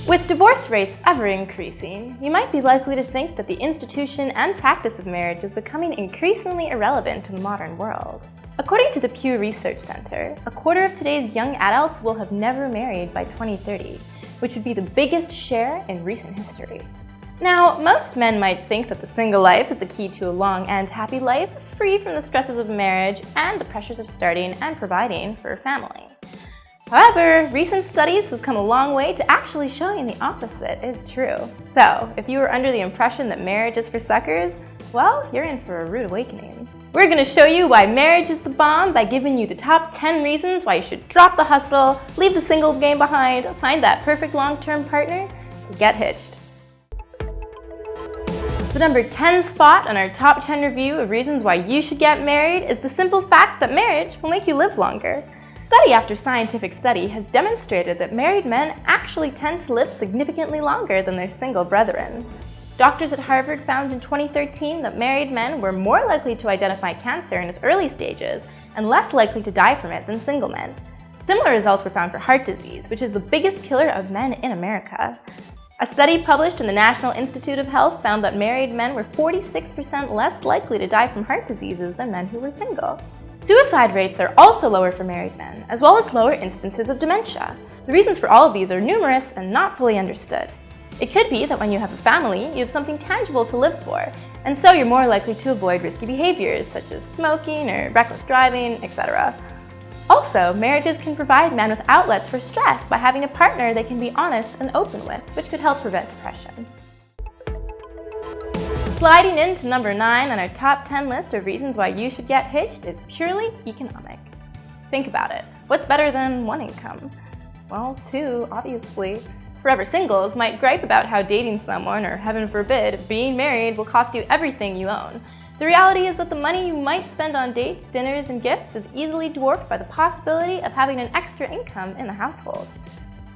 With divorce rates ever increasing, you might be likely to think that the institution and practice of marriage is becoming increasingly irrelevant in the modern world. According to the Pew Research Center, a quarter of today's young adults will have never married by 2030, which would be the biggest share in recent history. Now, most men might think that the single life is the key to a long and happy life, free from the stresses of marriage and the pressures of starting and providing for a family. However, recent studies have come a long way to actually showing the opposite is true. So, if you were under the impression that marriage is for suckers, well, you're in for a rude awakening. We're going to show you why marriage is the bomb by giving you the top 10 reasons why you should drop the hustle, leave the singles game behind, find that perfect long-term partner, and get hitched. The number 10 spot on our top 10 review of reasons why you should get married is the simple fact that marriage will make you live longer. Study after scientific study has demonstrated that married men actually tend to live significantly longer than their single brethren. Doctors at Harvard found in 2013 that married men were more likely to identify cancer in its early stages and less likely to die from it than single men. Similar results were found for heart disease, which is the biggest killer of men in America. A study published in the National Institute of Health found that married men were 46% less likely to die from heart diseases than men who were single. Suicide rates are also lower for married men, as well as lower instances of dementia. The reasons for all of these are numerous and not fully understood. It could be that when you have a family, you have something tangible to live for, and so you're more likely to avoid risky behaviors such as smoking or reckless driving, etc. Also, marriages can provide men with outlets for stress by having a partner they can be honest and open with, which could help prevent depression. Sliding into number 9 on our top 10 list of reasons why you should get hitched is purely economic. Think about it. What's better than one income? Well, two, obviously. Forever singles might gripe about how dating someone, or heaven forbid, being married will cost you everything you own. The reality is that the money you might spend on dates, dinners, and gifts is easily dwarfed by the possibility of having an extra income in the household.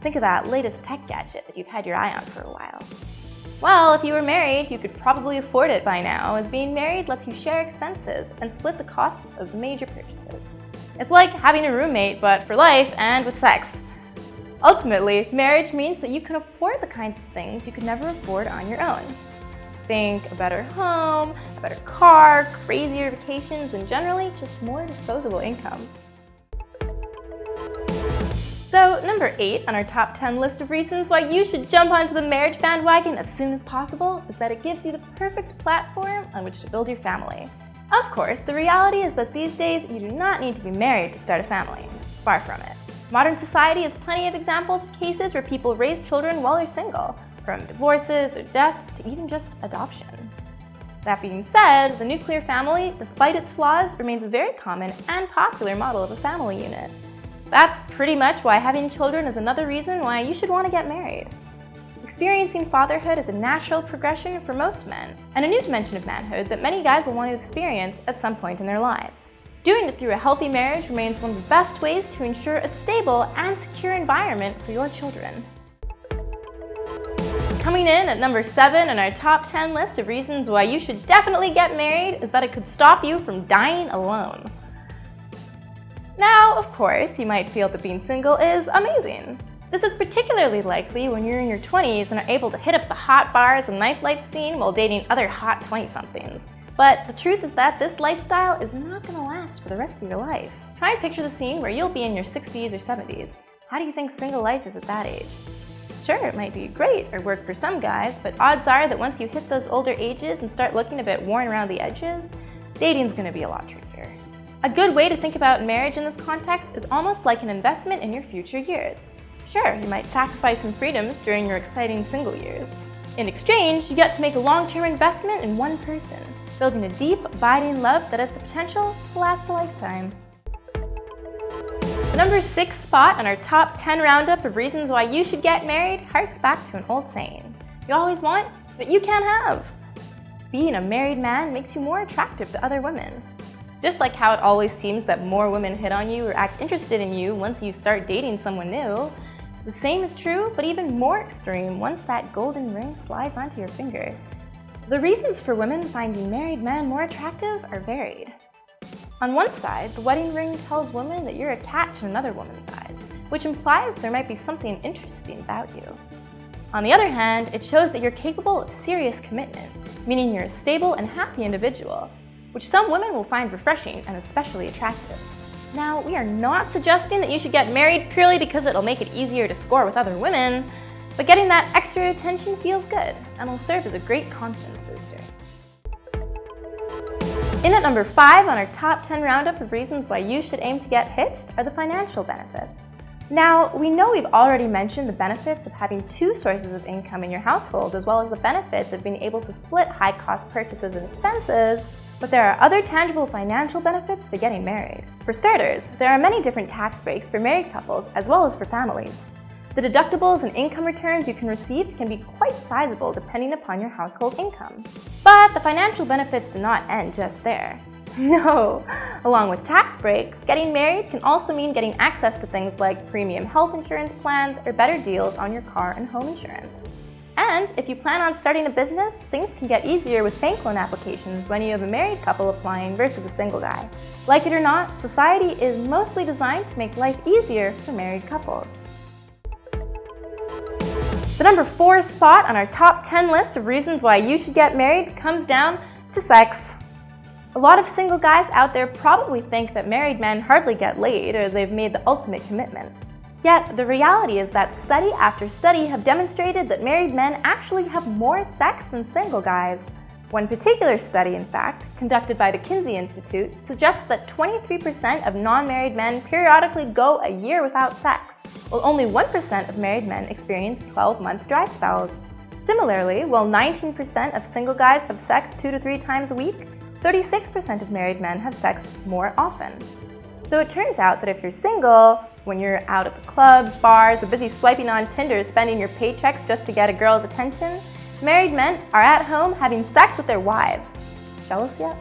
Think of that latest tech gadget that you've had your eye on for a while. Well, if you were married, you could probably afford it by now, as being married lets you share expenses and split the costs of major purchases. It's like having a roommate, but for life and with sex. Ultimately, marriage means that you can afford the kinds of things you could never afford on your own. Think a better home, a better car, crazier vacations, and generally just more disposable income. So, number 8 on our top 10 list of reasons why you should jump onto the marriage bandwagon as soon as possible is that it gives you the perfect platform on which to build your family. Of course, the reality is that these days you do not need to be married to start a family. Far from it. Modern society has plenty of examples of cases where people raise children while they're single, from divorces or deaths to even just adoption. That being said, the nuclear family, despite its flaws, remains a very common and popular model of a family unit. That's pretty much why having children is another reason why you should want to get married. Experiencing fatherhood is a natural progression for most men, and a new dimension of manhood that many guys will want to experience at some point in their lives. Doing it through a healthy marriage remains one of the best ways to ensure a stable and secure environment for your children. Coming in at number 7 on our top 10 list of reasons why you should definitely get married is that it could stop you from dying alone. Now, of course, you might feel that being single is amazing. This is particularly likely when you're in your 20s and are able to hit up the hot bars and nightlife scene while dating other hot 20-somethings. But the truth is that this lifestyle is not going to last for the rest of your life. Try and picture the scene where you'll be in your 60s or 70s. How do you think single life is at that age? Sure, it might be great or work for some guys, but odds are that once you hit those older ages and start looking a bit worn around the edges, dating's going to be a lot trickier. A good way to think about marriage in this context is almost like an investment in your future years. Sure, you might sacrifice some freedoms during your exciting single years. In exchange, you get to make a long-term investment in one person, building a deep, abiding love that has the potential to last a lifetime. The number 6 spot on our top 10 roundup of reasons why you should get married harks back to an old saying. You always want what you can't have. Being a married man makes you more attractive to other women. Just like how it always seems that more women hit on you or act interested in you once you start dating someone new, the same is true, but even more extreme once that golden ring slides onto your finger. The reasons for women finding married men more attractive are varied. On one side, the wedding ring tells women that you're attached to another woman's side, which implies there might be something interesting about you. On the other hand, it shows that you're capable of serious commitment, meaning you're a stable and happy individual, which some women will find refreshing and especially attractive. Now, we are not suggesting that you should get married purely because it'll make it easier to score with other women, but getting that extra attention feels good and will serve as a great confidence booster. In at number 5 on our top 10 roundup of reasons why you should aim to get hitched are the financial benefits. Now, we know we've already mentioned the benefits of having 2 sources of income in your household, as well as the benefits of being able to split high-cost purchases and expenses, but there are other tangible financial benefits to getting married. For starters, there are many different tax breaks for married couples as well as for families. The deductibles and income returns you can receive can be quite sizable depending upon your household income. But the financial benefits do not end just there. No! Along with tax breaks, getting married can also mean getting access to things like premium health insurance plans or better deals on your car and home insurance. And if you plan on starting a business, things can get easier with bank loan applications when you have a married couple applying versus a single guy. Like it or not, society is mostly designed to make life easier for married couples. The number 4 spot on our top 10 list of reasons why you should get married comes down to sex. A lot of single guys out there probably think that married men hardly get laid or they've made the ultimate commitment. Yet, the reality is that study after study have demonstrated that married men actually have more sex than single guys. One particular study, in fact, conducted by the Kinsey Institute, suggests that 23% of non-married men periodically go a year without sex, while only 1% of married men experience 12-month dry spells. Similarly, while 19% of single guys have sex 2 to 3 times a week, 36% of married men have sex more often. So it turns out that if you're single, when you're out at the clubs, bars, or busy swiping on Tinder spending your paychecks just to get a girl's attention, married men are at home having sex with their wives. Jealous yet?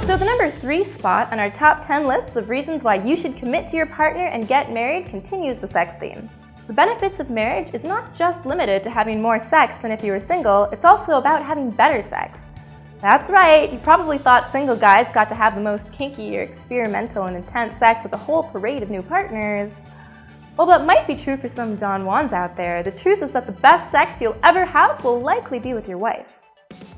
So the number 3 spot on our top 10 lists of reasons why you should commit to your partner and get married continues the sex theme. The benefits of marriage is not just limited to having more sex than if you were single, it's also about having better sex. That's right, you probably thought single guys got to have the most kinky or experimental and intense sex with a whole parade of new partners. Well, that might be true for some Don Juans out there. The truth is that the best sex you'll ever have will likely be with your wife.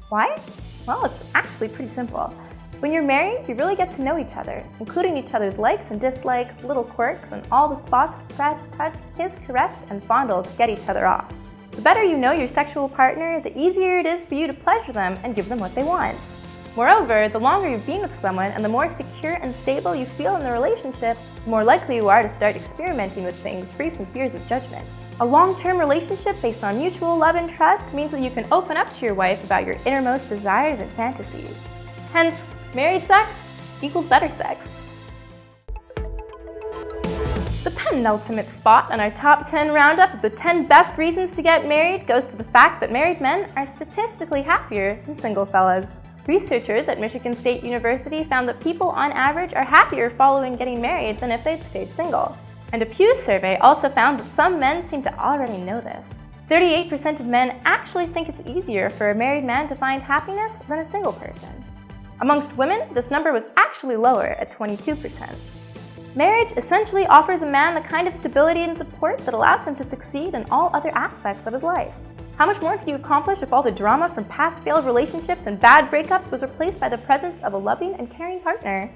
Why? Well, it's actually pretty simple. When you're married, you really get to know each other, including each other's likes and dislikes, little quirks, and all the spots to press, touch, kiss, caress, and fondle to get each other off. The better you know your sexual partner, the easier it is for you to pleasure them and give them what they want. Moreover, the longer you've been with someone and the more secure and stable you feel in the relationship, the more likely you are to start experimenting with things free from fears of judgment. A long-term relationship based on mutual love and trust means that you can open up to your wife about your innermost desires and fantasies. Hence, married sex equals better sex. The penultimate spot on our top 10 roundup of the 10 best reasons to get married goes to the fact that married men are statistically happier than single fellas. Researchers at Michigan State University found that people on average are happier following getting married than if they'd stayed single. And a Pew survey also found that some men seem to already know this. 38% of men actually think it's easier for a married man to find happiness than a single person. Amongst women, this number was actually lower at 22%. Marriage essentially offers a man the kind of stability and support that allows him to succeed in all other aspects of his life. How much more could you accomplish if all the drama from past failed relationships and bad breakups was replaced by the presence of a loving and caring partner?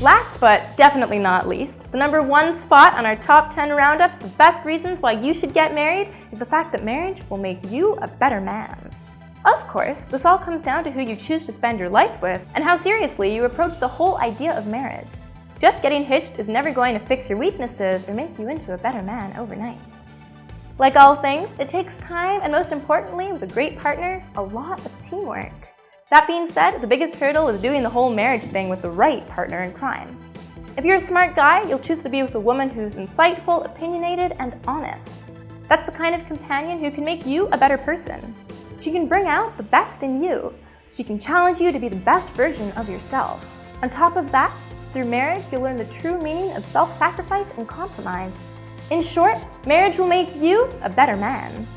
Last but definitely not least, the number 1 spot on our top 10 roundup of best reasons why you should get married is the fact that marriage will make you a better man. Of course, this all comes down to who you choose to spend your life with and how seriously you approach the whole idea of marriage. Just getting hitched is never going to fix your weaknesses or make you into a better man overnight. Like all things, it takes time and most importantly, with a great partner, a lot of teamwork. That being said, the biggest hurdle is doing the whole marriage thing with the right partner in crime. If you're a smart guy, you'll choose to be with a woman who's insightful, opinionated, and honest. That's the kind of companion who can make you a better person. She can bring out the best in you. She can challenge you to be the best version of yourself. On top of that, through marriage, you'll learn the true meaning of self-sacrifice and compromise. In short, marriage will make you a better man.